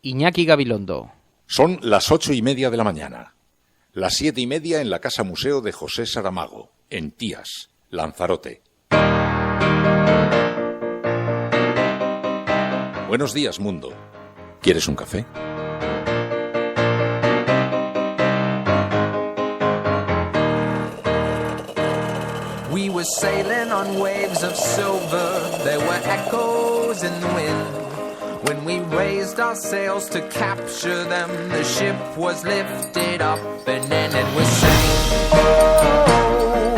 Iñaki Gabilondo. Son las 8:30 de la mañana. Las 7:30 en la Casa Museo de José Saramago, en Tías, Lanzarote. Buenos días, mundo. ¿Quieres un café? We were sailing on waves of silver. There were echoes in the wind. When we raised our sails to capture them, the ship was lifted up and then it was saying, oh, oh,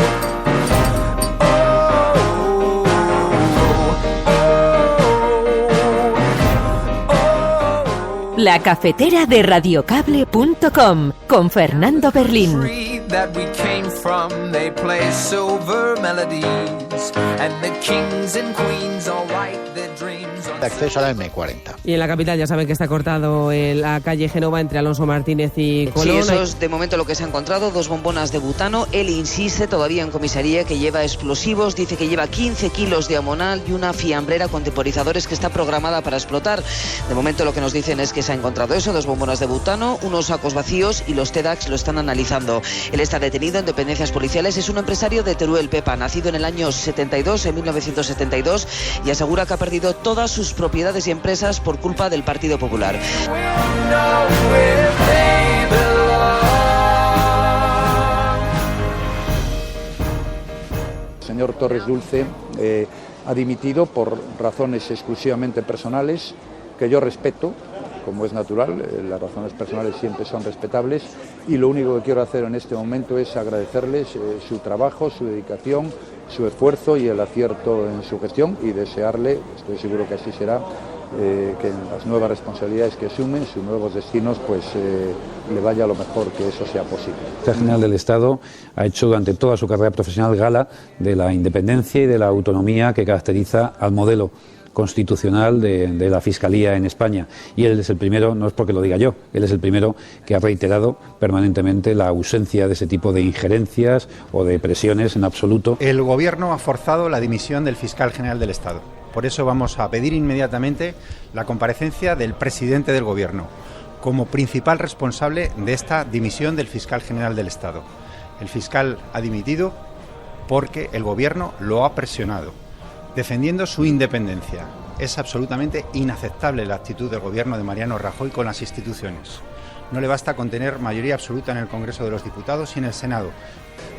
oh. La cafetera de radiocable.com con Fernando Berlín. That we came from, they play silver melodies, and the kings and queens all write their dreams. Acceso a la M40. Y en la capital ya saben que está cortado la calle Génova entre Alonso Martínez y Colón. Sí, eso es de momento lo que se ha encontrado, 2 bombonas de butano. Él insiste todavía en comisaría que lleva explosivos, dice que lleva 15 kilos de amonal y una fiambrera con temporizadores que está programada para explotar. De momento lo que nos dicen es que se ha encontrado eso, 2 bombonas de butano, unos sacos vacíos y los TEDx lo están analizando. Él está detenido en dependencias policiales, es un empresario de Teruel, Pepa, nacido en el año 72, en 1972, y asegura que ha perdido todas sus propiedades y empresas por culpa del Partido Popular. El señor Torres Dulce ha dimitido por razones exclusivamente personales, que yo respeto, como es natural, las razones personales siempre son respetables, y lo único que quiero hacer en este momento es agradecerles su trabajo, su dedicación, su esfuerzo y el acierto en su gestión, y desearle, estoy seguro que así será, que en las nuevas responsabilidades que asumen, sus nuevos destinos, pues le vaya lo mejor que eso sea posible. El fiscal general del Estado ha hecho durante toda su carrera profesional gala de la independencia y de la autonomía que caracteriza al modelo constitucional de la Fiscalía en España, y él es el primero, no es porque lo diga yo, él es el primero que ha reiterado permanentemente la ausencia de ese tipo de injerencias o de presiones en absoluto. El Gobierno ha forzado la dimisión del fiscal general del Estado. Por eso vamos a pedir inmediatamente la comparecencia del presidente del Gobierno como principal responsable de esta dimisión del fiscal general del Estado. El fiscal ha dimitido porque el Gobierno lo ha presionado, defendiendo su independencia. Es absolutamente inaceptable la actitud del Gobierno de Mariano Rajoy con las instituciones. No le basta con tener mayoría absoluta en el Congreso de los Diputados y en el Senado.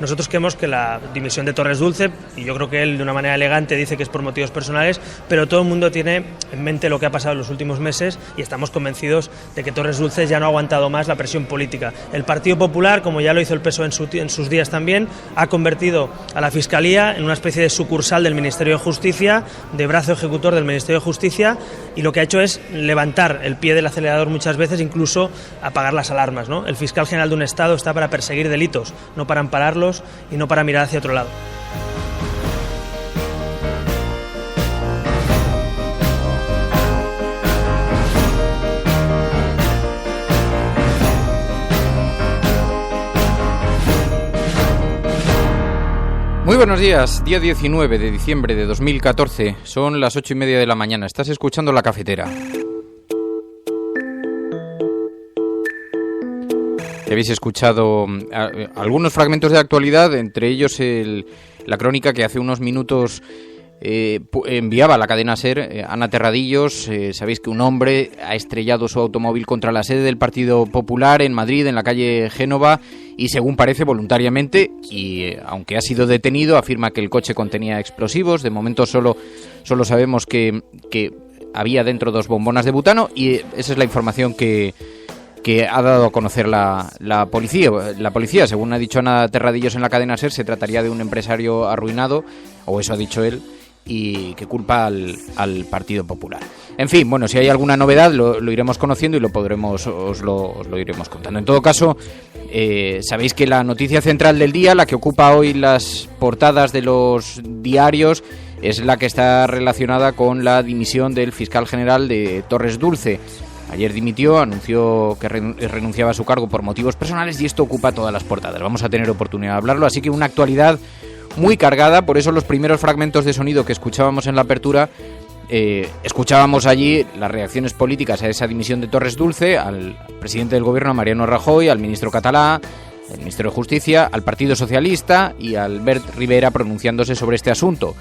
Nosotros creemos que la dimisión de Torres Dulce, y yo creo que él de una manera elegante dice que es por motivos personales, pero todo el mundo tiene en mente lo que ha pasado en los últimos meses y estamos convencidos de que Torres Dulce ya no ha aguantado más la presión política. El Partido Popular, como ya lo hizo el PSOE en sus días también, ha convertido a la Fiscalía en una especie de sucursal del Ministerio de Justicia, de brazo ejecutor del Ministerio de Justicia, y lo que ha hecho es levantar el pie del acelerador muchas veces, incluso apagar las alarmas, ¿no? El fiscal general de un Estado está para perseguir delitos, no para ampararlos y no para mirar hacia otro lado. Muy buenos días, día 19 de diciembre de 2014, son las 8:30 de la mañana, estás escuchando La Cafetera. Habéis escuchado algunos fragmentos de actualidad, entre ellos la crónica que hace unos minutos enviaba a la cadena SER Ana Terradillos. Sabéis que un hombre ha estrellado su automóvil contra la sede del Partido Popular en Madrid, en la calle Génova, y según parece voluntariamente, y aunque ha sido detenido, afirma que el coche contenía explosivos. De momento solo sabemos que había dentro 2 bombonas de butano, y esa es la información que ha dado a conocer la policía. La policía, según ha dicho Ana Terradillos en la cadena SER, se trataría de un empresario arruinado, o eso ha dicho él, y que culpa al Partido Popular. En fin, bueno, si hay alguna novedad lo iremos conociendo y os lo iremos contando. En todo caso, sabéis que la noticia central del día, la que ocupa hoy las portadas de los diarios, es la que está relacionada con la dimisión del fiscal general de Torres Dulce. Ayer dimitió, anunció que renunciaba a su cargo por motivos personales, y esto ocupa todas las portadas. Vamos a tener oportunidad de hablarlo, así que una actualidad muy cargada. Por eso los primeros fragmentos de sonido que escuchábamos en la apertura escuchábamos allí las reacciones políticas a esa dimisión de Torres Dulce, al presidente del gobierno, Mariano Rajoy, al ministro Catalá, al ministro de Justicia, al Partido Socialista y a Albert Rivera pronunciándose sobre este asunto,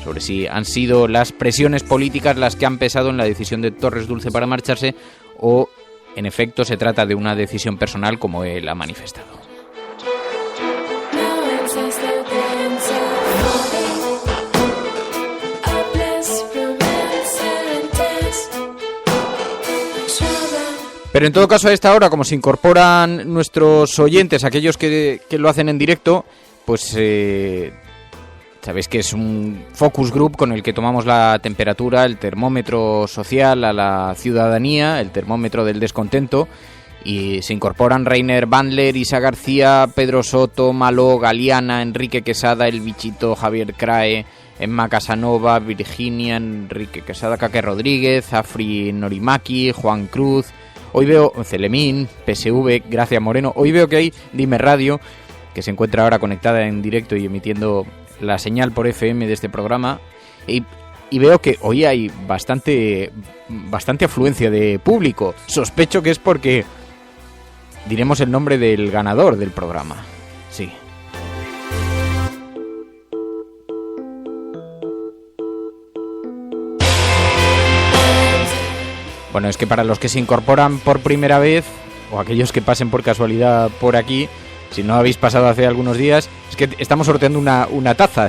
sobre si han sido las presiones políticas las que han pesado en la decisión de Torres Dulce para marcharse o, en efecto, se trata de una decisión personal como él ha manifestado. Pero en todo caso, a esta hora, como se incorporan nuestros oyentes, aquellos que lo hacen en directo, pues sabéis que es un focus group con el que tomamos la temperatura, el termómetro social a la ciudadanía, el termómetro del descontento, y se incorporan Reiner Bandler, Isa García, Pedro Soto, Maló, Galiana, Enrique Quesada, El Bichito, Javier Crae, Emma Casanova, Virginia, Enrique Quesada, Caque Rodríguez, Afri Norimaki, Juan Cruz. Hoy veo Celemín, PSV, Gracia Moreno. Hoy veo que hay Dime Radio, que se encuentra ahora conectada en directo y emitiendo la señal por FM de este programa. Y veo que hoy hay bastante afluencia de público. Sospecho que es porque diremos el nombre del ganador del programa. Sí. Bueno, es que para los que se incorporan por primera vez, o aquellos que pasen por casualidad por aquí, si no habéis pasado hace algunos días, es que estamos sorteando una taza.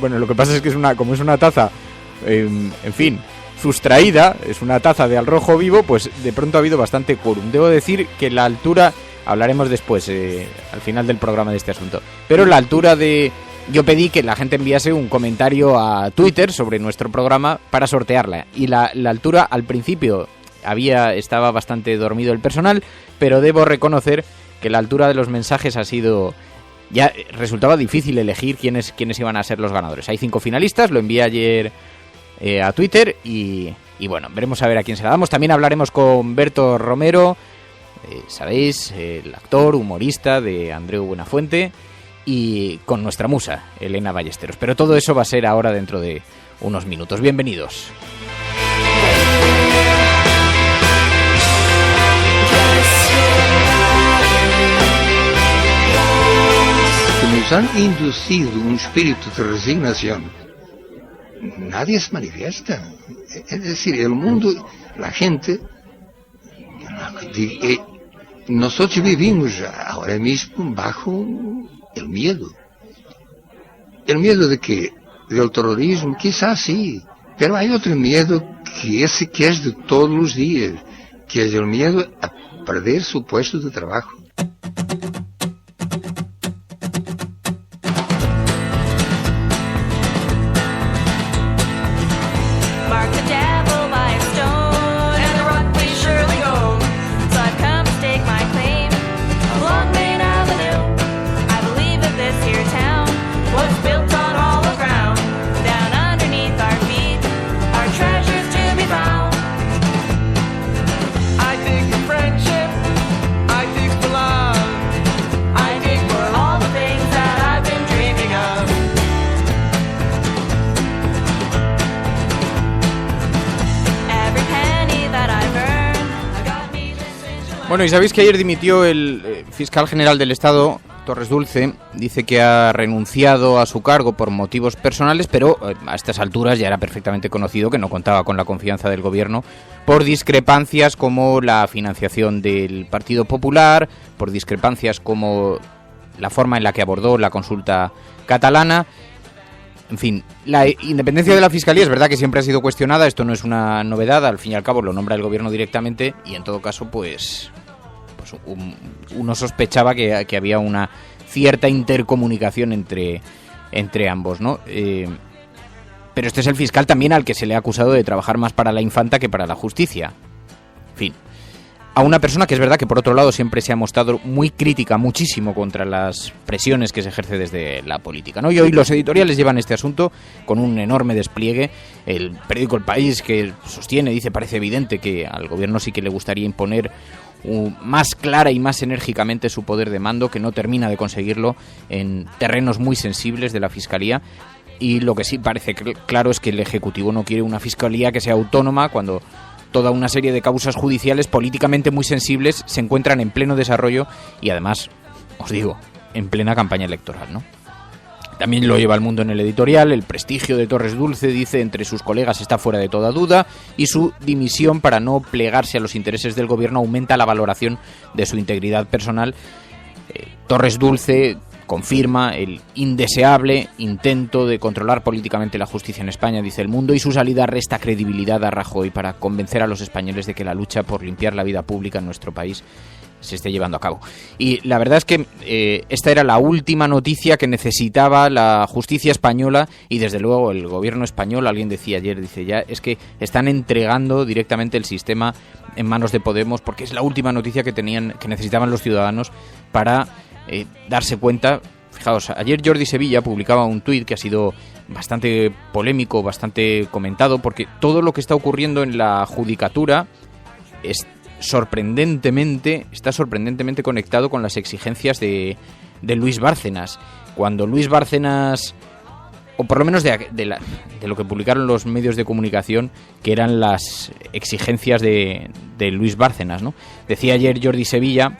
Bueno, lo que pasa es que como es una taza, en fin, sustraída, es una taza de Al Rojo Vivo, pues de pronto ha habido bastante quórum. Debo decir que la altura, hablaremos después, al final del programa de este asunto, pero la altura de... Yo pedí que la gente enviase un comentario a Twitter sobre nuestro programa para sortearla, y la altura al principio... estaba bastante dormido el personal, pero debo reconocer que la altura de los mensajes ha sido... Ya resultaba difícil elegir quiénes iban a ser los ganadores. Hay 5 finalistas, lo envié ayer a Twitter y bueno, veremos a ver a quién se la damos. También hablaremos con Berto Romero, sabéis, el actor, humorista de Andreu Buenafuente, y con nuestra musa, Elena Ballesteros. Pero todo eso va a ser ahora dentro de unos minutos. Bienvenidos. Nos han inducido un espíritu de resignación. Nadie se manifiesta. Es decir, el mundo, la gente, nosotros vivimos ahora mismo bajo el miedo. ¿El miedo de qué? ¿Del terrorismo? Quizás sí, pero hay otro miedo que es de todos los días, que es el miedo a perder su puesto de trabajo. Bueno, y sabéis que ayer dimitió el fiscal general del Estado, Torres Dulce. Dice que ha renunciado a su cargo por motivos personales, pero a estas alturas ya era perfectamente conocido que no contaba con la confianza del gobierno por discrepancias como la financiación del Partido Popular, por discrepancias como la forma en la que abordó la consulta catalana. En fin, la independencia de la Fiscalía es verdad que siempre ha sido cuestionada, esto no es una novedad, al fin y al cabo lo nombra el gobierno directamente y en todo caso pues uno sospechaba que había una cierta intercomunicación entre ambos, ¿no? Pero este es el fiscal también al que se le ha acusado de trabajar más para la infanta que para la justicia. En fin, a una persona que es verdad que por otro lado siempre se ha mostrado muy crítica, muchísimo contra las presiones que se ejerce desde la política, ¿no? Y hoy los editoriales llevan este asunto con un enorme despliegue. El periódico El País, que sostiene, dice, parece evidente que al gobierno sí que le gustaría imponer más clara y más enérgicamente su poder de mando, que no termina de conseguirlo en terrenos muy sensibles de la Fiscalía. y lo que sí parece claro es que el Ejecutivo no quiere una fiscalía que sea autónoma cuando toda una serie de causas judiciales políticamente muy sensibles se encuentran en pleno desarrollo y además, os digo, en plena campaña electoral, ¿no? También lo lleva El Mundo en el editorial. El prestigio de Torres Dulce, dice, entre sus colegas está fuera de toda duda y su dimisión para no plegarse a los intereses del gobierno aumenta la valoración de su integridad personal. Torres Dulce confirma el indeseable intento de controlar políticamente la justicia en España, dice El Mundo, y su salida resta credibilidad a Rajoy para convencer a los españoles de que la lucha por limpiar la vida pública en nuestro país se esté llevando a cabo. Y la verdad es que esta era la última noticia que necesitaba la justicia española y desde luego el gobierno español. Alguien decía ayer, dice, ya es que están entregando directamente el sistema en manos de Podemos porque es la última noticia que necesitaban los ciudadanos para darse cuenta. Fijaos, ayer Jordi Sevilla publicaba un tuit que ha sido bastante polémico, bastante comentado, porque todo lo que está ocurriendo en la judicatura está sorprendentemente conectado con las exigencias de Luis Bárcenas. Cuando Luis Bárcenas, o por lo menos de lo que publicaron los medios de comunicación, que eran las exigencias de Luis Bárcenas, ¿no? Decía ayer Jordi Sevilla,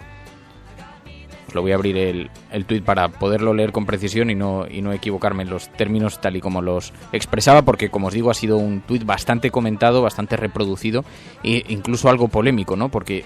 os lo voy a abrir el tuit para poderlo leer con precisión y no equivocarme en los términos tal y como los expresaba, porque como os digo ha sido un tuit bastante comentado, bastante reproducido e incluso algo polémico, ¿no? Porque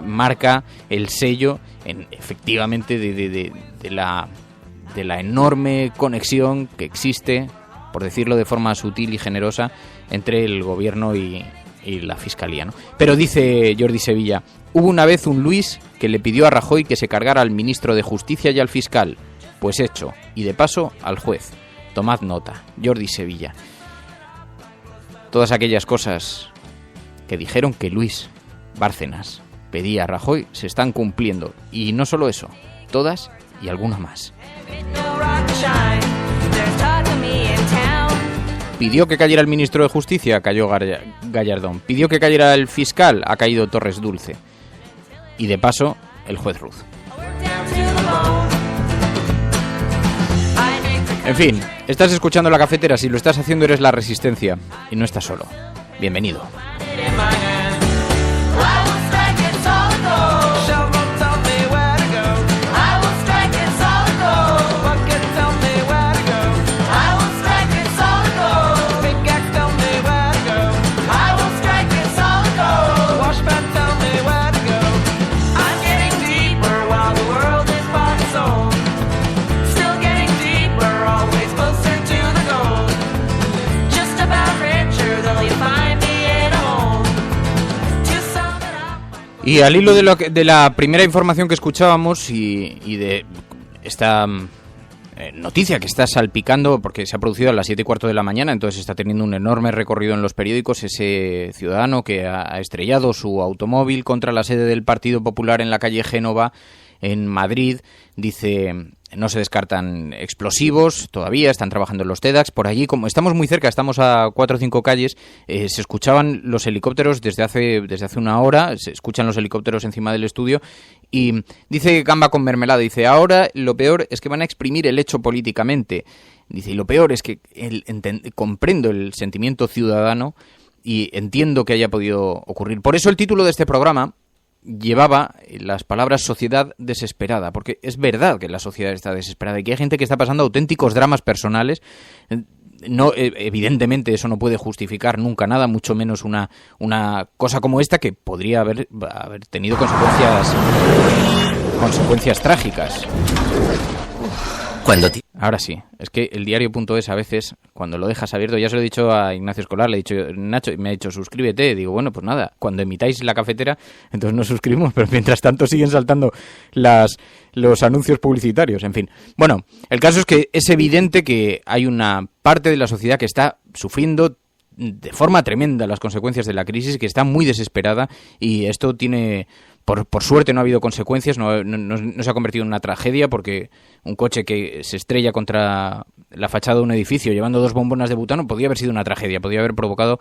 marca el sello efectivamente de la enorme conexión que existe, por decirlo de forma sutil y generosa, entre el gobierno y la fiscalía, ¿no? Pero dice Jordi Sevilla, hubo una vez un Luis que le pidió a Rajoy que se cargara al ministro de Justicia y al fiscal. Pues hecho, y de paso al juez. Tomad nota, Jordi Sevilla. Todas aquellas cosas que dijeron que Luis Bárcenas pedía a Rajoy se están cumpliendo. Y no solo eso, todas y alguna más. Pidió que cayera el ministro de Justicia, cayó Gallardón. Pidió que cayera el fiscal, ha caído Torres Dulce. Y de paso, el juez Ruz. En fin, estás escuchando La Cafetera. Si lo estás haciendo eres La Resistencia. Y no estás solo. Bienvenido. Y al hilo de la primera información que escuchábamos y de esta noticia que está salpicando, porque se ha producido a las 7:15 de la mañana, entonces está teniendo un enorme recorrido en los periódicos, ese ciudadano que ha estrellado su automóvil contra la sede del Partido Popular en la calle Génova, en Madrid. Dice, no se descartan explosivos, todavía están trabajando en los TEDx. Por allí, como estamos muy cerca, estamos a 4 o 5 calles, se escuchaban los helicópteros desde hace una hora, se escuchan los helicópteros encima del estudio. Y dice Gamba con mermelada, dice, ahora lo peor es que van a exprimir el hecho políticamente. Dice, y lo peor es que comprendo el sentimiento ciudadano y entiendo que haya podido ocurrir. Por eso el título de este programa llevaba las palabras sociedad desesperada, porque es verdad que la sociedad está desesperada y que hay gente que está pasando auténticos dramas personales. No, evidentemente eso no puede justificar nunca nada, mucho menos una cosa como esta, que podría haber tenido consecuencias trágicas. Ahora sí, es que el diario.es a veces, cuando lo dejas abierto, ya se lo he dicho a Ignacio Escolar, le he dicho, Nacho, me ha dicho suscríbete, digo, bueno, pues nada, cuando emitáis La Cafetera, entonces nos suscribimos, pero mientras tanto siguen saltando los anuncios publicitarios, en fin. Bueno, el caso es que es evidente que hay una parte de la sociedad que está sufriendo de forma tremenda las consecuencias de la crisis, que está muy desesperada, y esto tiene... Por suerte no ha habido consecuencias, no se ha convertido en una tragedia, porque un coche que se estrella contra la fachada de un edificio llevando 2 bombonas de butano podía haber sido una tragedia, podía haber provocado,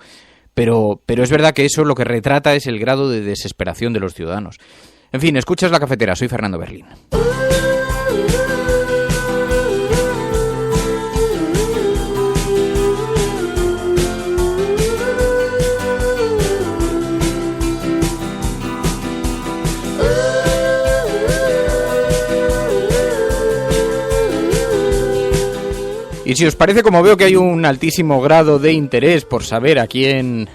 pero es verdad que eso lo que retrata es el grado de desesperación de los ciudadanos. En fin, escuchas La Cafetera, soy Fernando si os parece, como veo que hay un altísimo grado de interés por saber a quién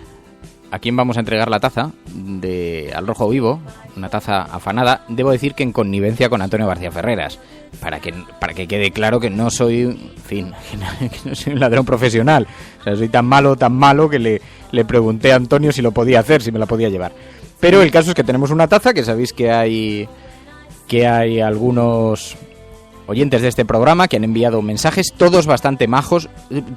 vamos a entregar la taza de Al Rojo Vivo, una taza afanada, debo decir que en connivencia con Antonio García Ferreras, para que quede claro que no soy, en fin, que no soy un ladrón profesional. O sea, soy tan malo que le pregunté a Antonio si lo podía hacer, si me la podía llevar. Pero el caso es que tenemos una taza, que sabéis que hay algunos oyentes de este programa que han enviado mensajes, todos bastante majos,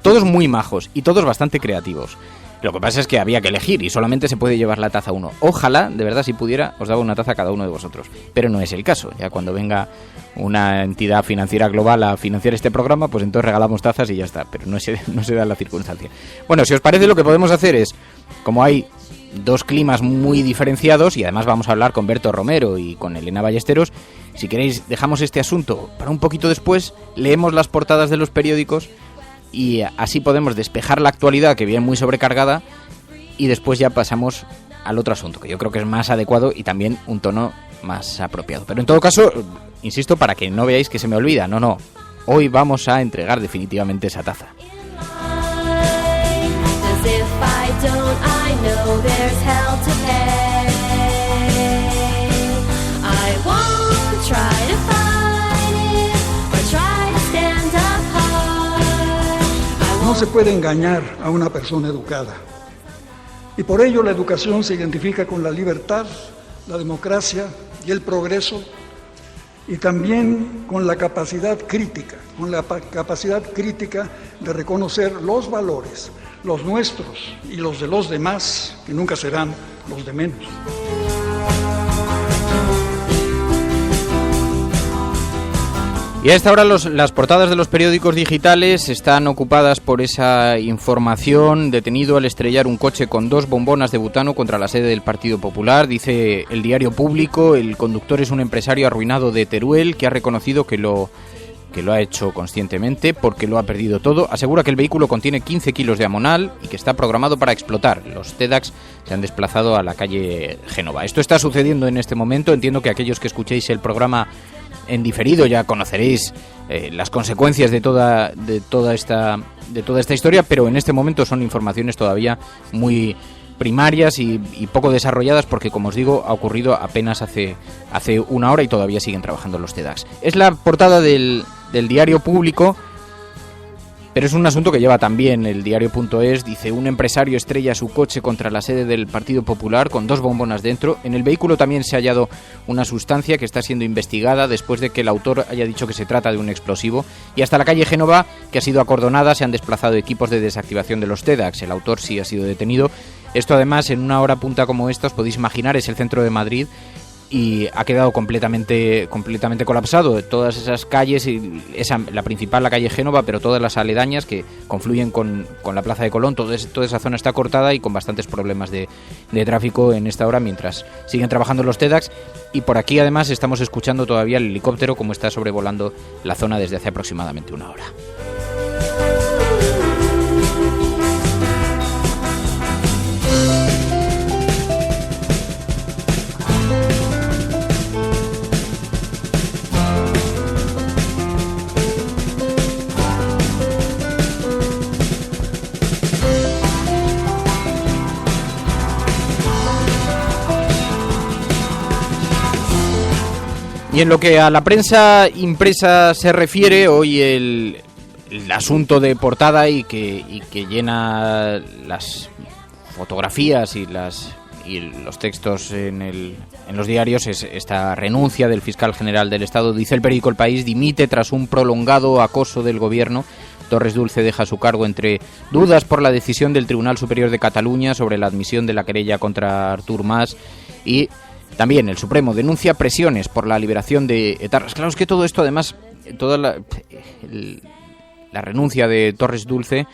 todos muy majos y todos bastante creativos. Lo que pasa es que había que elegir y solamente se puede llevar la taza uno. Ojalá, de verdad, si pudiera, os daba una taza a cada uno de vosotros. Pero no es el caso. Ya cuando venga una entidad financiera global a financiar este programa, pues entonces regalamos tazas y ya está. Pero no se da la circunstancia. Bueno, si os parece, lo que podemos hacer es, como hay dos climas muy diferenciados y además vamos a hablar con Berto Romero y con Elena Ballesteros, si queréis dejamos este asunto para un poquito después, leemos las portadas de los periódicos y así podemos despejar la actualidad, que viene muy sobrecargada, y después ya pasamos al otro asunto, que yo creo que es más adecuado y también un tono más apropiado. Pero en todo caso, insisto, para que no veáis que se me olvida, no, hoy vamos a entregar definitivamente esa taza. No se puede engañar a una persona educada. Y por ello la educación se identifica con la libertad, la democracia y el progreso, y también con la capacidad crítica, de reconocer los valores, los nuestros y los de los demás, que nunca serán los de menos. Y a esta hora las portadas de los periódicos digitales están ocupadas por esa información: detenido al estrellar un coche con 2 bombonas de butano contra la sede del Partido Popular. Dice el Diario Público, el conductor es un empresario arruinado de Teruel que ha reconocido que lo ha hecho conscientemente porque lo ha perdido todo. Asegura que el vehículo contiene 15 kilos de amonal y que está programado para explotar. Los TEDx se han desplazado a la calle Génova. Esto está sucediendo en este momento. Entiendo que aquellos que escuchéis el programa en diferido ya conoceréis las consecuencias de toda esta historia, pero en este momento son informaciones todavía muy primarias y poco desarrolladas porque, como os digo, ha ocurrido apenas hace una hora y todavía siguen trabajando los TEDx. Es la portada del Diario Público, pero es un asunto que lleva también el diario.es. Dice: un empresario estrella su coche contra la sede del Partido Popular con 2 bombonas dentro. En el vehículo también se ha hallado una sustancia que está siendo investigada después de que el autor haya dicho que se trata de un explosivo. Y hasta la calle Génova, que ha sido acordonada, se han desplazado equipos de desactivación de los TEDx. El autor sí ha sido detenido. Esto además, en una hora punta como esta, os podéis imaginar, es el centro de Madrid y ha quedado completamente colapsado. Todas esas calles, y la principal, la calle Génova, pero todas las aledañas que confluyen con la Plaza de Colón, toda esa zona está cortada y con bastantes problemas de tráfico en esta hora mientras siguen trabajando los TEDx. Y por aquí además estamos escuchando todavía el helicóptero como está sobrevolando la zona desde hace aproximadamente una hora. Y en lo que a la prensa impresa se refiere, hoy el asunto de portada y que llena las fotografías y los textos en los diarios es esta renuncia del fiscal general del Estado. Dice el periódico El País: dimite tras un prolongado acoso del gobierno. Torres Dulce deja su cargo entre dudas por la decisión del Tribunal Superior de Cataluña sobre la admisión de la querella contra Artur Mas, y también el Supremo denuncia presiones por la liberación de etarras. Claro, es que todo esto, además, toda la renuncia de Torres Dulce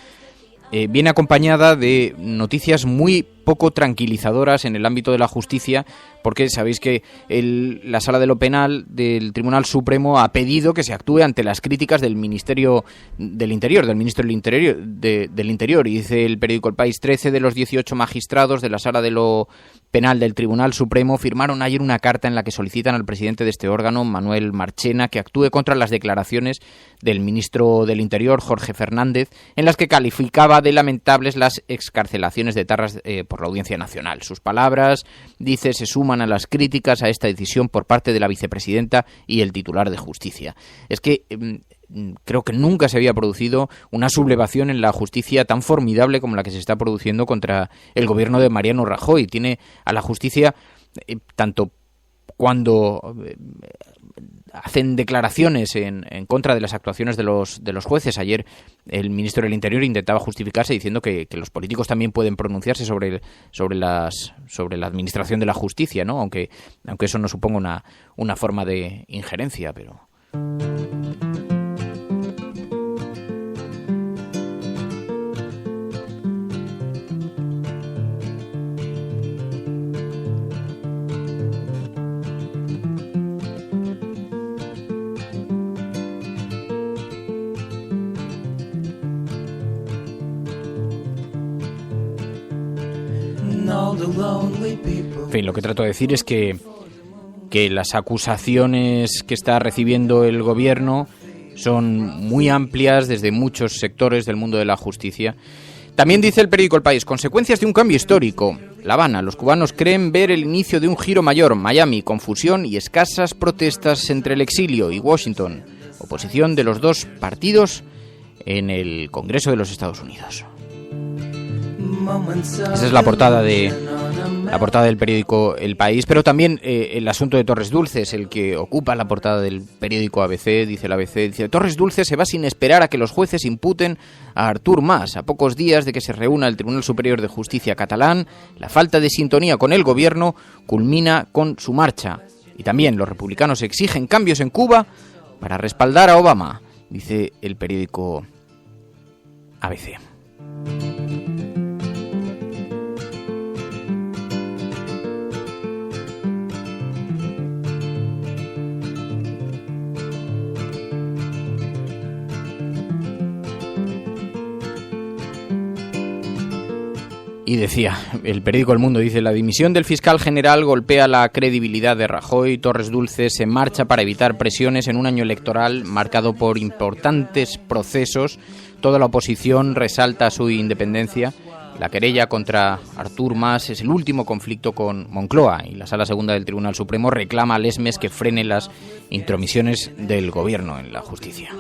viene acompañada de noticias muy poco tranquilizadoras en el ámbito de la justicia, porque sabéis que la Sala de lo Penal del Tribunal Supremo ha pedido que se actúe ante las críticas del Ministerio del Interior, del Ministro del Interior, y dice el periódico El País: 13 de los 18 magistrados de la Sala de lo Penal del Tribunal Supremo firmaron ayer una carta en la que solicitan al presidente de este órgano, Manuel Marchena, que actúe contra las declaraciones del ministro del Interior, Jorge Fernández, en las que calificaba de lamentables las excarcelaciones de etarras por la Audiencia Nacional. Sus palabras, dice, se suman a las críticas a esta decisión por parte de la vicepresidenta y el titular de Justicia. Es que creo que nunca se había producido una sublevación en la justicia tan formidable como la que se está produciendo contra el gobierno de Mariano Rajoy. Tiene a la justicia, tanto cuando hacen declaraciones en contra de las actuaciones de los jueces. Ayer el ministro del Interior intentaba justificarse diciendo que los políticos también pueden pronunciarse sobre la administración de la justicia, ¿no? Aunque eso no suponga una forma de injerencia, pero... En fin, lo que trato de decir es que las acusaciones que está recibiendo el gobierno son muy amplias desde muchos sectores del mundo de la justicia. También dice el periódico El País: consecuencias de un cambio histórico. La Habana: los cubanos creen ver el inicio de un giro mayor. Miami: confusión y escasas protestas entre el exilio. Y Washington: oposición de los dos partidos en el Congreso de los Estados Unidos. Esa es la portada del periódico El País, pero también el asunto de Torres Dulces, el que ocupa la portada del periódico ABC. Dice el ABC, dice: Torres Dulces se va sin esperar a que los jueces imputen a Artur Mas. A pocos días de que se reúna el Tribunal Superior de Justicia catalán, la falta de sintonía con el gobierno culmina con su marcha. Y también los republicanos exigen cambios en Cuba para respaldar a Obama, dice el periódico ABC. Y decía, el periódico El Mundo dice: la dimisión del fiscal general golpea la credibilidad de Rajoy. Torres Dulces se marcha para evitar presiones en un año electoral marcado por importantes procesos. Toda la oposición resalta su independencia. La querella contra Artur Mas es el último conflicto con Moncloa, y la Sala Segunda del Tribunal Supremo reclama al ESMES que frene las intromisiones del gobierno en la justicia.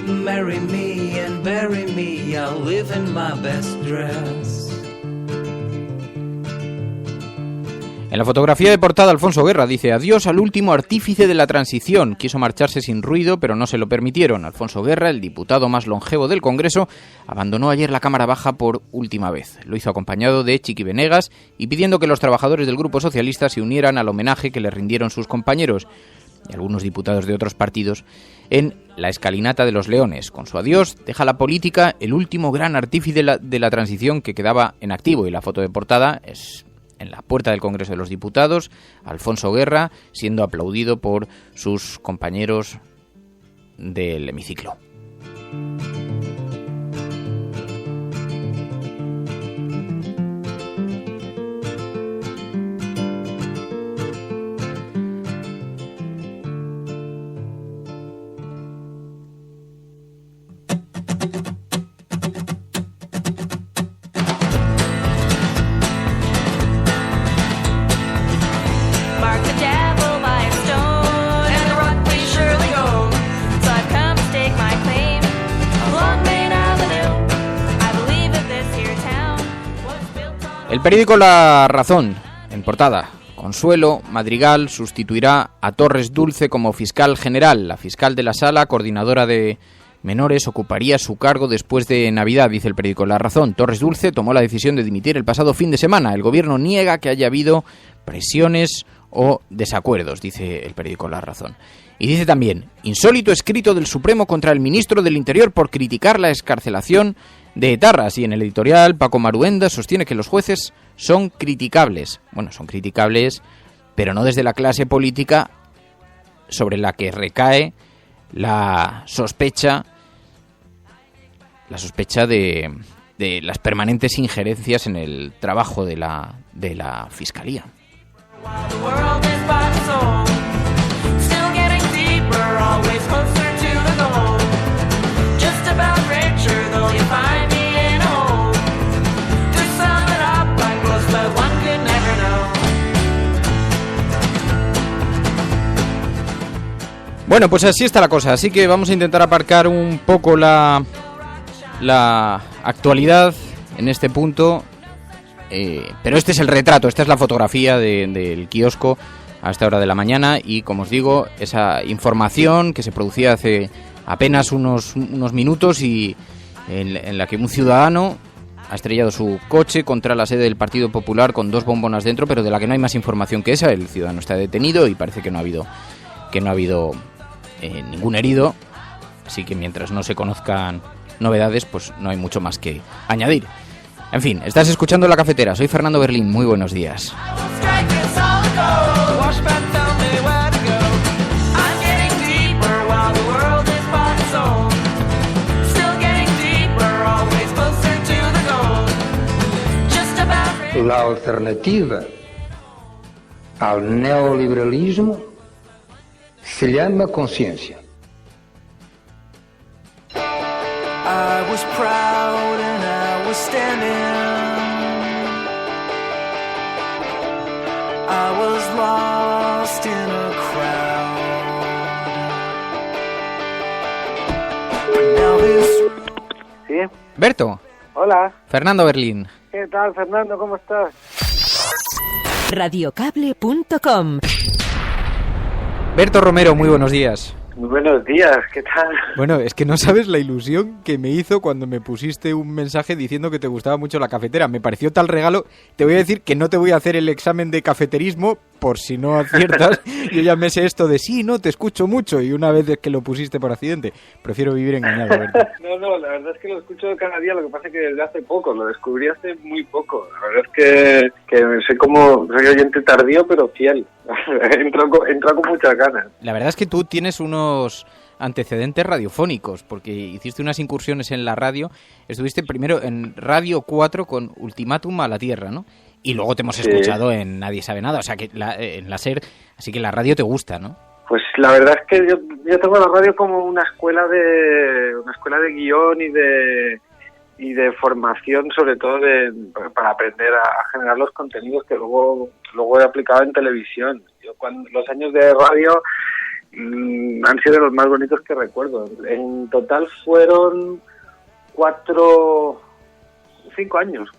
Marry me and bury me, I'll live in my best dress. En la fotografía de portada, Alfonso Guerra dice: adiós al último artífice de la transición. Quiso marcharse sin ruido, pero no se lo permitieron. Alfonso Guerra, el diputado más longevo del Congreso, abandonó ayer la Cámara Baja por última vez. Lo hizo acompañado de Chiqui Venegas y pidiendo que los trabajadores del Grupo Socialista se unieran al homenaje que le rindieron sus compañeros y algunos diputados de otros partidos en la escalinata de los Leones. Con su adiós deja la política el último gran artífice de la transición que quedaba en activo, y la foto de portada es en la puerta del Congreso de los Diputados, Alfonso Guerra siendo aplaudido por sus compañeros del hemiciclo. El periódico La Razón, en portada: Consuelo Madrigal sustituirá a Torres Dulce como fiscal general. La fiscal de la Sala, coordinadora de menores, ocuparía su cargo después de Navidad, dice el periódico La Razón. Torres Dulce tomó la decisión de dimitir el pasado fin de semana. El gobierno niega que haya habido presiones o desacuerdos, dice el periódico La Razón. Y dice también, insólito escrito del Supremo contra el ministro del Interior por criticar la excarcelación de etarras. Y en el editorial, Paco Maruenda sostiene que los jueces son criticables. Bueno, son criticables, pero no desde la clase política sobre la que recae la sospecha de las permanentes injerencias en el trabajo de la Fiscalía. Bueno, pues así está la cosa, así que vamos a intentar aparcar un poco la actualidad en este punto, pero este es el retrato, esta es la fotografía del kiosco a esta hora de la mañana y, como os digo, esa información que se producía hace apenas unos minutos y en la que un ciudadano ha estrellado su coche contra la sede del Partido Popular con 2 bombonas dentro, pero de la que no hay más información que esa. El ciudadano está detenido y parece que no ha habido ningún herido, así que mientras no se conozcan novedades, pues no hay mucho más que añadir. En fin, estás escuchando La Cafetera, soy Fernando Berlín, muy buenos días. La alternativa al neoliberalismo se llama conciencia. I was proud and I was standing. I was lost in a crowd. Now this... ¿Sí? Berto. Hola. Fernando Berlín. ¿Qué tal, Fernando? ¿Cómo estás? Radiocable.com. Berto Romero, muy buenos días. Muy buenos días, ¿qué tal? Bueno, es que no sabes la ilusión que me hizo cuando me pusiste un mensaje diciendo que te gustaba mucho La Cafetera. Me pareció tal regalo. Te voy a decir que no te voy a hacer el examen de cafeterismo por si no aciertas. Yo ya me sé esto de sí, no, te escucho mucho y una vez que lo pusiste por accidente. Prefiero vivir engañado, Berto. No, la verdad es que lo escucho cada día, lo que pasa es que desde hace poco, lo descubrí hace muy poco. La verdad es que soy oyente tardío pero fiel. Entró con muchas ganas. La verdad es que tú tienes unos antecedentes radiofónicos, porque hiciste unas incursiones en la radio. Estuviste primero en Radio 4 con Ultimátum a la Tierra, ¿no? Y luego te hemos escuchado en Nadie Sabe Nada, o sea que en la SER, así que la radio te gusta, ¿no? Pues la verdad es que yo tengo la radio como una escuela de guión y de formación, sobre todo para aprender a generar los contenidos que luego he aplicado en televisión. Los años de radio han sido los más bonitos que recuerdo. En total fueron 4 años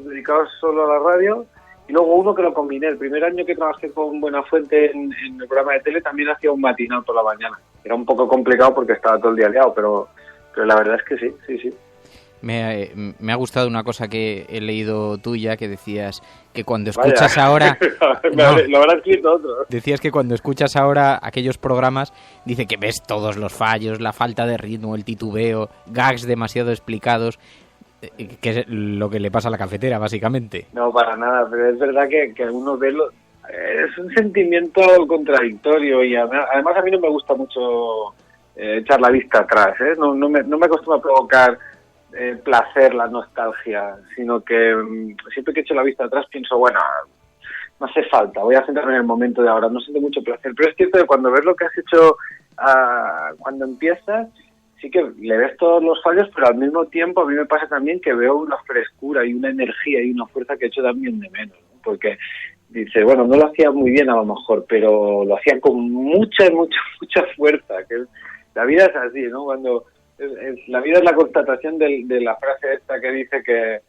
dedicados solo a la radio y luego uno que lo combiné. El primer año que trabajé con Buenafuente en el programa de tele también hacía un matinal por la mañana. Era un poco complicado porque estaba todo el día liado, pero la verdad es que sí. Me ha gustado una cosa que he leído tuya, que decías que cuando escuchas ahora... Lo habrá escrito otro. Decías que cuando escuchas ahora aquellos programas, dice que ves todos los fallos, la falta de ritmo, el titubeo, gags demasiado explicados, que es lo que le pasa a La Cafetera, básicamente. No, para nada, pero es verdad que uno ve es un sentimiento contradictorio y además a mí no me gusta mucho echar la vista atrás, ¿eh? No me acostumbra a provocar placer la nostalgia, sino que siempre que echo la vista atrás pienso, bueno, no hace falta, voy a centrarme en el momento de ahora, no siento mucho placer, pero es cierto que cuando ves lo que has hecho cuando empiezas, sí que le ves todos los fallos, pero al mismo tiempo a mí me pasa también que veo una frescura y una energía y una fuerza que he hecho también de menos, ¿no? Porque dice, bueno, no lo hacía muy bien a lo mejor, pero lo hacía con mucha fuerza, que la vida es así, ¿no? Cuando la vida es la constatación de la frase esta que dice que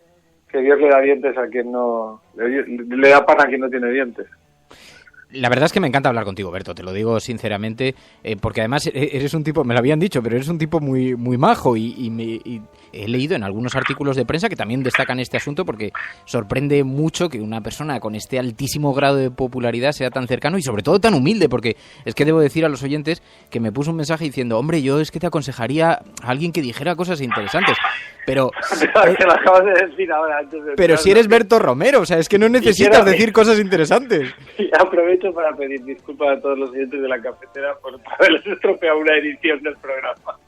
Dios le da dientes a quien no... le da pan a quien no tiene dientes. La verdad es que me encanta hablar contigo, Berto, te lo digo sinceramente, porque además eres un tipo, me lo habían dicho, pero eres un tipo muy, muy majo y he leído en algunos artículos de prensa que también destacan este asunto porque sorprende mucho que una persona con este altísimo grado de popularidad sea tan cercano y sobre todo tan humilde, porque es que debo decir a los oyentes que me puso un mensaje diciendo, hombre, yo es que te aconsejaría a alguien que dijera cosas interesantes, pero... Te lo acabas de decir ahora antes de... Pero si eres Berto Romero, o sea, es que no necesitas decir cosas interesantes. Y aprovecho para pedir disculpas a todos los oyentes de la cafetera por haberles estropeado una edición del programa.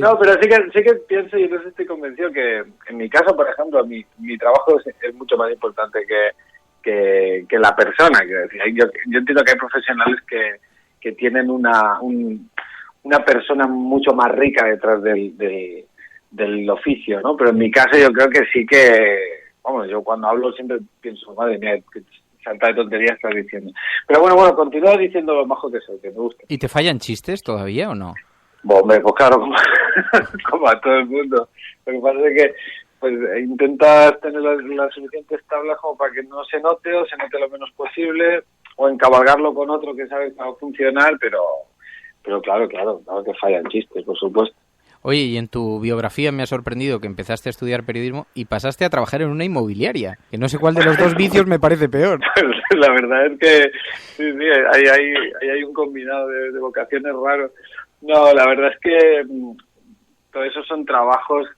No, pero sí que pienso, y no sé, estoy convencido que en mi caso, por ejemplo, mi trabajo es mucho más importante que la persona. Yo entiendo que hay profesionales que tienen una persona mucho más rica detrás del oficio, ¿no? Pero en mi caso yo creo que sí que, vamos, yo cuando hablo siempre pienso, madre mía, que salta de tonterías estás diciendo. Pero bueno, continúa diciendo lo majo que soy, que me gusta. ¿Y te fallan chistes todavía o no? Hombre, pues claro, como a todo el mundo. Lo que pasa es que pues intentas tener las suficientes tablas como para que no se note o se note lo menos posible, o encabalgarlo con otro que sabe que va a funcionar, pero claro que fallan chistes, por supuesto. Oye, y en tu biografía me ha sorprendido que empezaste a estudiar periodismo y pasaste a trabajar en una inmobiliaria, que no sé cuál de los dos vicios me parece peor. La verdad es que sí, hay un combinado de vocaciones raros. No, la verdad es que todo eso son trabajos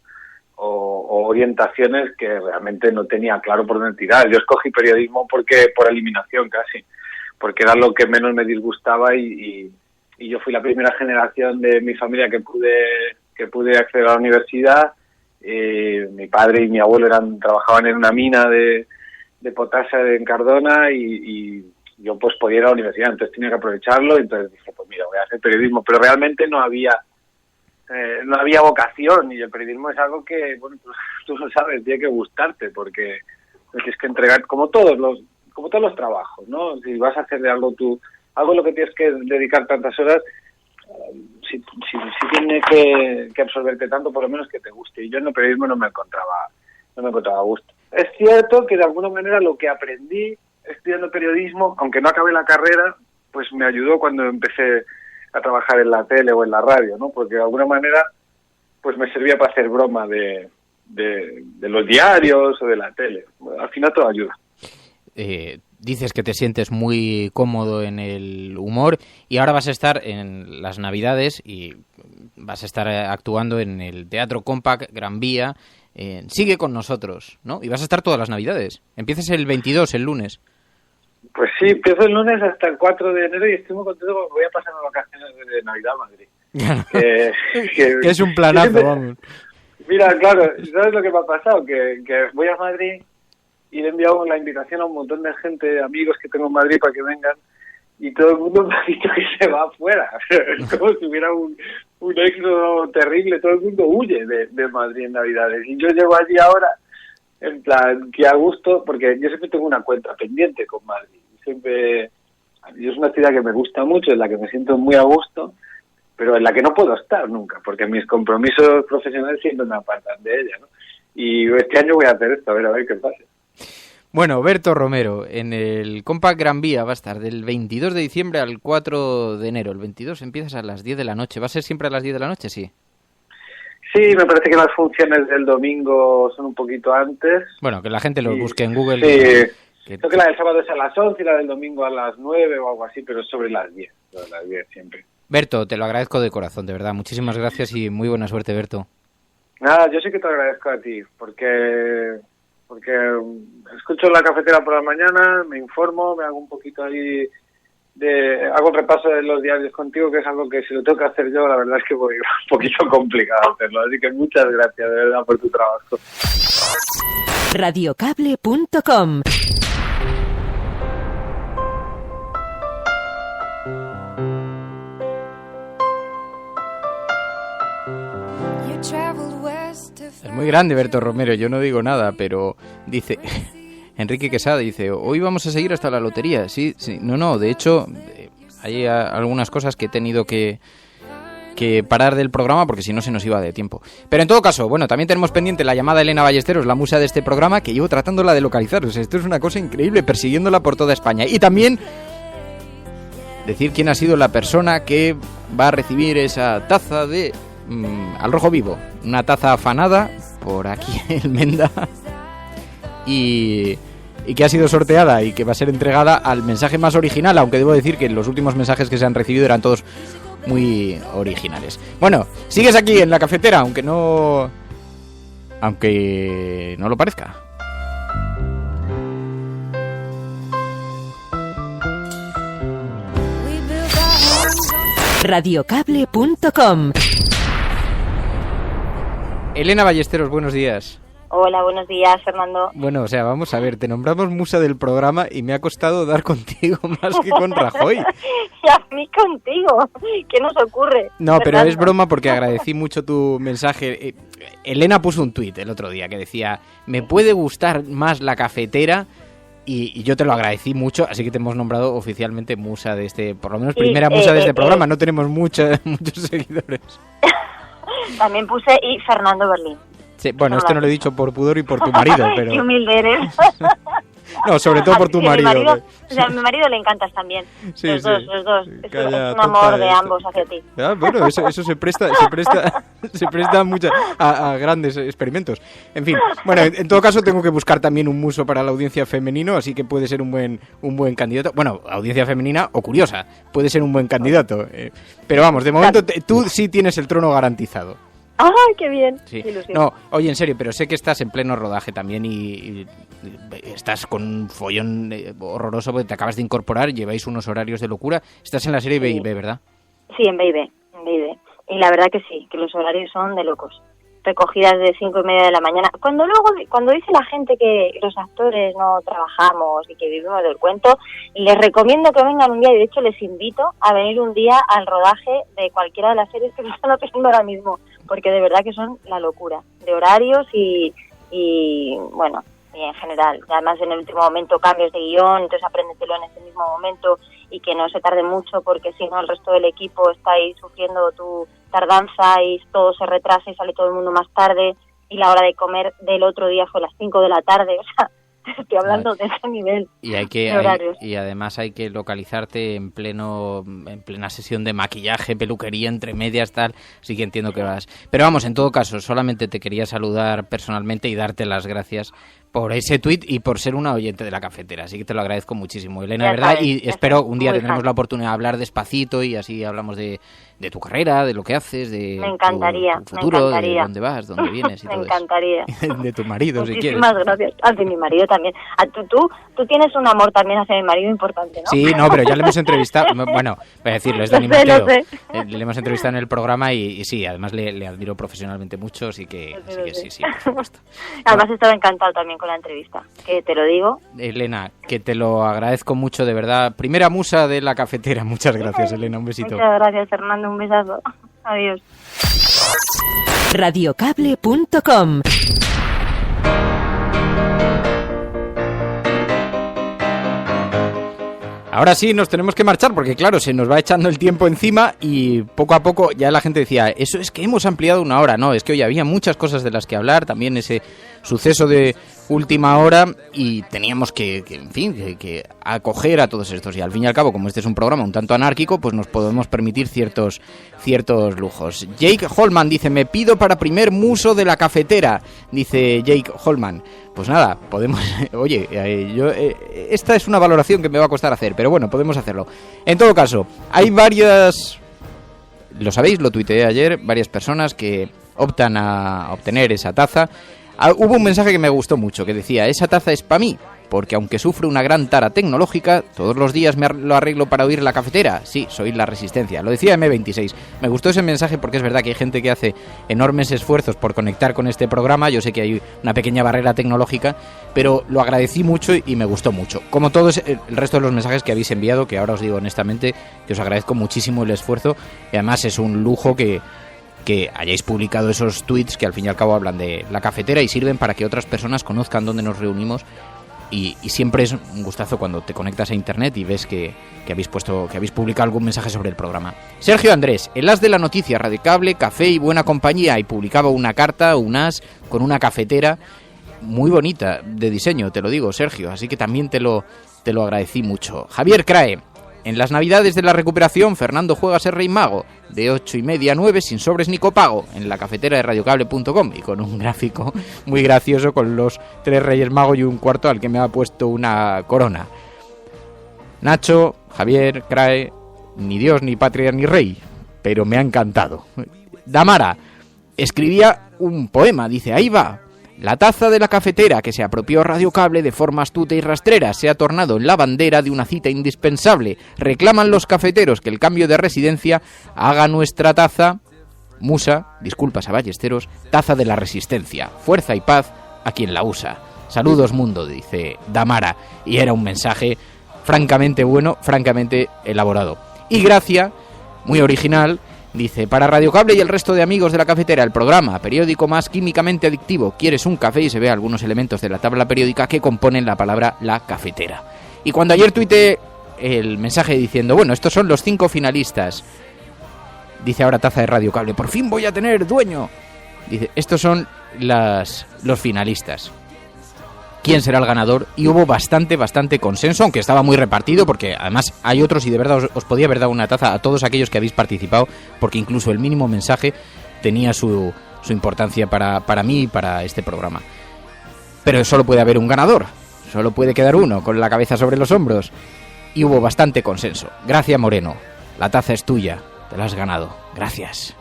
o orientaciones que realmente no tenía claro por dónde tirar. Yo escogí periodismo por eliminación casi, porque era lo que menos me disgustaba y yo fui la primera generación de mi familia que pude acceder a la universidad. Mi padre y mi abuelo trabajaban en una mina de potasa en Cardona y yo pues podía ir a la universidad, entonces tenía que aprovecharlo, y entonces dije, pues mira, voy a hacer periodismo, pero realmente no había vocación, y el periodismo es algo que, bueno, tú lo sabes, tiene que gustarte, porque tienes que entregar, como todos los trabajos, ¿no? Si vas a hacer de algo algo en lo que tienes que dedicar tantas horas, si tiene que absorberte tanto, por lo menos que te guste, y yo en el periodismo no me encontraba a gusto. Es cierto que de alguna manera lo que aprendí estudiando periodismo, aunque no acabé la carrera, pues me ayudó cuando empecé a trabajar en la tele o en la radio, ¿no? Porque de alguna manera pues me servía para hacer broma de los diarios o de la tele. Bueno, al final todo ayuda. Dices que te sientes muy cómodo en el humor y ahora vas a estar en las Navidades y vas a estar actuando en el Teatro Compact Gran Vía. Sigue con nosotros, ¿no? Y vas a estar todas las Navidades. Empiezas el 22, el lunes. Pues sí, empiezo el lunes hasta el 4 de enero y estoy muy contento porque voy a pasar las vacaciones de Navidad a Madrid. Que es un planazo, vamos. Mira, claro, ¿sabes lo que me ha pasado? Que voy a Madrid y le he enviado la invitación a un montón de gente, amigos que tengo en Madrid para que vengan, y todo el mundo me ha dicho que se va afuera. Es como si hubiera un éxodo terrible, todo el mundo huye de Madrid en Navidades. Y yo llego allí ahora, en plan, que a gusto, porque yo siempre tengo una cuenta pendiente con Madrid. Yo es una ciudad que me gusta mucho, en la que me siento muy a gusto, pero en la que no puedo estar nunca, porque mis compromisos profesionales siempre me apartan de ella, ¿no? Y este año voy a hacer esto, a ver qué pasa. Bueno, Berto Romero, en el Compact Gran Vía va a estar del 22 de diciembre al 4 de enero. El 22 empiezas a las 10 de la noche. ¿Va a ser siempre a las 10 de la noche? Sí. Sí, me parece que las funciones del domingo son un poquito antes. Bueno, que la gente lo busque en Google. Sí, creo que la del sábado es a las 11 y la del domingo a las 9 o algo así, pero es sobre las 10, sobre las 10 siempre. Berto, te lo agradezco de corazón, de verdad. Muchísimas gracias y muy buena suerte, Berto. Nada, yo sí que te agradezco a ti, porque escucho la cafetera por la mañana, me informo, me hago un poquito ahí hago un repaso de los diarios contigo, que es algo que si lo tengo que hacer yo, la verdad es que voy un poquito complicado hacerlo, así que muchas gracias de verdad por tu trabajo. Radiocable.com. Es muy grande Berto Romero, yo no digo nada, pero dice Enrique Quesada, dice, hoy vamos a seguir hasta la lotería. Sí, no, de hecho hay algunas cosas que he tenido que parar del programa porque si no se nos iba de tiempo. Pero en todo caso, bueno, también tenemos pendiente la llamada a Elena Ballesteros, la musa de este programa, que llevo tratándola de localizar. O sea, esto es una cosa increíble, persiguiéndola por toda España. Y también decir quién ha sido la persona que va a recibir esa taza de Al Rojo Vivo. Una taza afanada por aquí en Menda y que ha sido sorteada y que va a ser entregada al mensaje más original, aunque debo decir que los últimos mensajes que se han recibido eran todos muy originales. Bueno, sigues aquí en la cafetera, aunque no lo parezca. Radiocable.com. Elena Ballesteros, buenos días. Hola, buenos días, Fernando. Bueno, o sea, vamos a ver, te nombramos musa del programa y me ha costado dar contigo más que con Rajoy. Y a mí contigo, ¿qué nos ocurre? No, pero Fernando. es broma porque agradecí mucho tu mensaje. Elena puso un tuit el otro día que decía, me puede gustar más la cafetera, y yo te lo agradecí mucho, así que te hemos nombrado oficialmente musa de este, por lo menos primera musa de este programa, no tenemos muchos seguidores. También puse y Fernando Berlín. Sí, bueno, esto no lo he dicho por pudor y por tu marido, pero... Qué humilde eres. No, sobre todo por tu marido. A mi marido le encantas también. Sí, los dos. Es Calla, un amor tonta, de ambos hacia ti. Bueno, eso se presta mucho a grandes experimentos. En fin, bueno, en todo caso tengo que buscar también un muso para la audiencia femenino, así que puede ser un buen candidato. Bueno, audiencia femenina o curiosa, puede ser un buen candidato. Pero vamos, de momento tú sí tienes el trono garantizado. ¡Ay, qué bien! Sí. Qué ilusión. No, oye, en serio, pero sé que estás en pleno rodaje también y estás con un follón horroroso porque te acabas de incorporar, lleváis unos horarios de locura. Estás en la serie B&B, ¿verdad? Sí, en B&B. Y la verdad que sí, que los horarios son de locos. Recogidas de 5:30 de la mañana. Cuando dice la gente que los actores no trabajamos y que vivimos del cuento, les recomiendo que vengan un día, y de hecho les invito a venir un día al rodaje de cualquiera de las series que se están haciendo ahora mismo, porque de verdad que son la locura de horarios y bueno, y en general. Además, en el último momento cambios de guión, entonces apréndetelo en ese mismo momento y que no se tarde mucho, porque si no el resto del equipo está ahí sufriendo tu tardanza y todo se retrasa y sale todo el mundo más tarde, y la hora de comer del otro día fue a las 5 de la tarde, o sea, estoy hablando de ese nivel de horarios. Y además hay que localizarte en plena sesión de maquillaje, peluquería, entre medias, tal, así que entiendo que vas. Pero vamos, en todo caso, solamente te quería saludar personalmente y darte las gracias por ese tuit y por ser una oyente de la cafetera, así que te lo agradezco muchísimo, Elena, ¿verdad? Sabes, y espero un día tendremos fan. La oportunidad de hablar despacito y así hablamos de tu carrera, de lo que haces, de me encantaría, tu futuro, me encantaría. de dónde vas, dónde vienes y me todo encantaría. eso. De tu marido, si quieres. Muchísimas gracias. De mi marido también. Tú tienes un amor también hacia mi marido importante, ¿no? Sí, no, pero ya le hemos entrevistado, bueno, voy a decirlo, es Dani Lo Mateo. sé. Le hemos entrevistado en el programa y sí, además le admiro profesionalmente mucho, así que sí, por supuesto. Además estaba encantado también con la entrevista, que te lo digo. Elena, que te lo agradezco mucho, de verdad. Primera musa de la cafetera, muchas gracias, Elena, un besito. Muchas gracias, Fernando, un besazo. Adiós. Radiocable.com. Ahora sí nos tenemos que marchar porque claro, se nos va echando el tiempo encima y poco a poco ya la gente decía, eso es que hemos ampliado una hora. No, es que hoy había muchas cosas de las que hablar, también ese suceso de última hora y teníamos que acoger a todos estos. Y al fin y al cabo, como este es un programa un tanto anárquico, pues nos podemos permitir ciertos lujos. Jake Holman dice, me pido para primer muso de la cafetera, dice Jake Holman. Pues nada, podemos... Oye, esta es una valoración que me va a costar hacer, pero bueno, podemos hacerlo. En todo caso, hay varias... Lo sabéis, lo tuiteé ayer, varias personas que optan a obtener esa taza. Hubo un mensaje que me gustó mucho, que decía, esa taza es para mí, porque aunque sufro una gran tara tecnológica, todos los días me lo arreglo para oír la cafetera. Sí, soy la resistencia. Lo decía M26. Me gustó ese mensaje porque es verdad que hay gente que hace enormes esfuerzos por conectar con este programa. Yo sé que hay una pequeña barrera tecnológica, pero lo agradecí mucho y me gustó mucho. Como todos el resto de los mensajes que habéis enviado, que ahora os digo honestamente que os agradezco muchísimo el esfuerzo y además es un lujo que hayáis publicado esos tweets que al fin y al cabo hablan de la cafetera y sirven para que otras personas conozcan dónde nos reunimos y siempre es un gustazo cuando te conectas a internet y ves que habéis publicado algún mensaje sobre el programa. Sergio Andrés, el as de la noticia, Radiocable, café y buena compañía, y publicaba una carta, un as con una cafetera muy bonita de diseño, te lo digo, Sergio, así que también te lo agradecí mucho. Javier Crae, En las navidades de la recuperación, Fernando juega a ser Rey Mago, de 8:30 a 9, sin sobres ni copago, en la cafetera de radiocable.com, y con un gráfico muy gracioso con los 3 Reyes Magos y un cuarto al que me ha puesto una corona. Nacho, Javier, Crae, ni Dios, ni patria, ni rey, pero me ha encantado. Damara escribía un poema, dice, ahí va. La taza de la cafetera que se apropió Radio Cable de forma astuta y rastrera se ha tornado en la bandera de una cita indispensable. Reclaman los cafeteros que el cambio de residencia haga nuestra taza, musa, disculpas a Ballesteros, taza de la resistencia, fuerza y paz a quien la usa. Saludos mundo, dice Damara, y era un mensaje francamente bueno, francamente elaborado. Y Gracia, muy original, dice, para Radio Cable y el resto de amigos de la cafetera, el programa, periódico más químicamente adictivo, quieres un café, y se ve algunos elementos de la tabla periódica que componen la palabra la cafetera. Y cuando ayer tuiteé el mensaje diciendo, bueno, estos son los 5 finalistas, dice ahora Taza de Radio Cable, por fin voy a tener dueño. Dice, estos son los finalistas. ¿Quién será el ganador? Y hubo bastante consenso, aunque estaba muy repartido, porque además hay otros, y de verdad os podía haber dado una taza a todos aquellos que habéis participado, porque incluso el mínimo mensaje tenía su importancia para mí y para este programa. Pero solo puede haber un ganador, solo puede quedar uno con la cabeza sobre los hombros, y hubo bastante consenso. Gracia Moreno, la taza es tuya, te la has ganado. Gracias.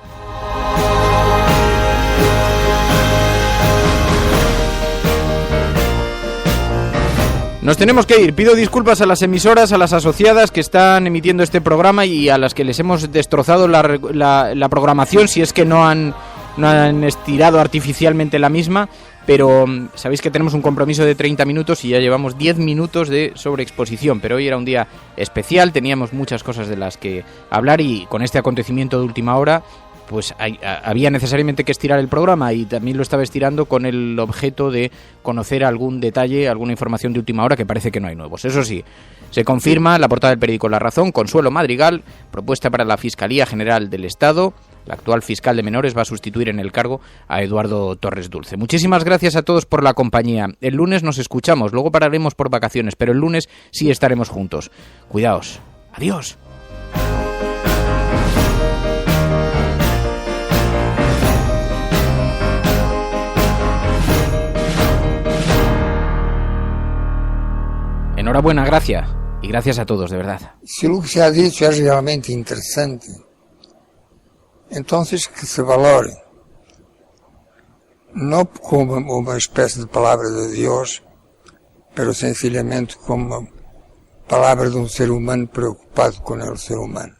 Nos tenemos que ir. Pido disculpas a las emisoras, a las asociadas que están emitiendo este programa y a las que les hemos destrozado la programación, si es que no han estirado artificialmente la misma, pero sabéis que tenemos un compromiso de 30 minutos y ya llevamos 10 minutos de sobreexposición, pero hoy era un día especial, teníamos muchas cosas de las que hablar y con este acontecimiento de última hora pues había necesariamente que estirar el programa, y también lo estaba estirando con el objeto de conocer algún detalle, alguna información de última hora, que parece que no hay nuevos. Eso sí, se confirma la portada del periódico La Razón, Consuelo Madrigal, propuesta para la Fiscalía General del Estado. La actual fiscal de menores va a sustituir en el cargo a Eduardo Torres Dulce. Muchísimas gracias a todos por la compañía. El lunes nos escuchamos, luego pararemos por vacaciones, pero el lunes sí estaremos juntos. Cuidaos. Adiós. Enhorabuena, Gracia, y gracias a todos, de verdad. Si lo que se ha dicho es realmente interesante, entonces que se valore, no como una especie de palabra de Dios, pero sencillamente como palabra de un ser humano preocupado con el ser humano.